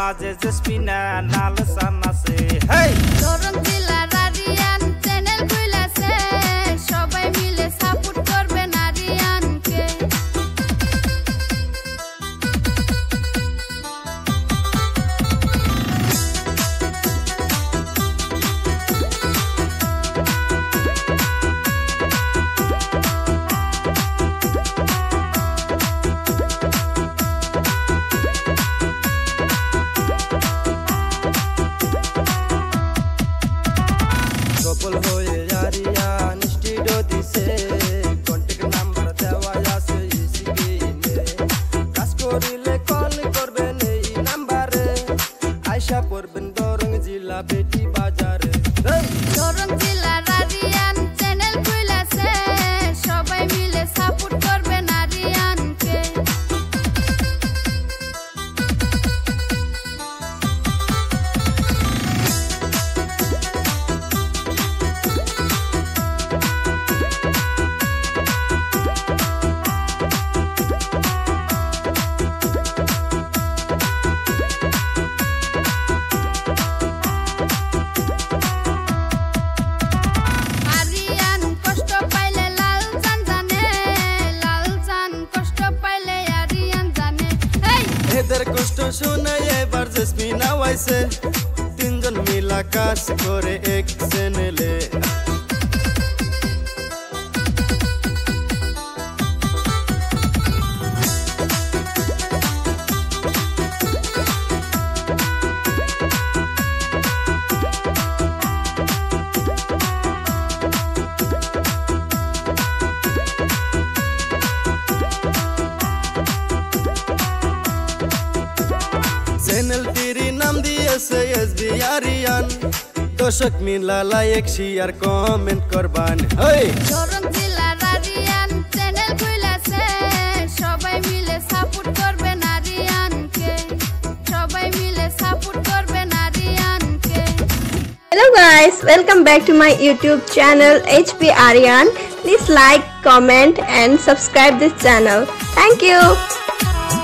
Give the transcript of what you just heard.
মাঝে জেসমিনা নাল সানাসে হেই দরং জেলার আরিয়ান চ্যানেল খুলেছে সবাই মিলে সাপোর্ট করবেন আরিয়ানকে সফল হয়ে আরিয়ান স্টুডিও দিছে কন্টাক্ট নাম্বার দেওয়া আছে স্ক্রিনে কাজ করিলে কল করবেন এই নাম্বারে আয়শা পড়বেন দরং জেলা বেটি বাজারে দরং জেলার আরিয়ান চ্যানেল খুলেছে সবাই মিলে সাপোর্ট করবেন আরিয়ানকে এদের কষ্ট শুনে এবার জেসমিনা আইছে তিনজন মিলা কাজ করে এক চ্যানেলে চ্যানেলটির নাম দিয়েছে এসবি আরিয়ান দর্শক মিলা লাইক শেয়ার কমেন্ট করবান দরং জেলার আরিয়ান চ্যানেল খুলেছে সবাই মিলে সাপোর্ট করবেন আরিয়ানকে সবাই মিলে সাপোর্ট করবেন আরিয়ানকে Hello guys, welcome back to my YouTube channel HP Aryan. Please like, comment and subscribe this channel. Thank you.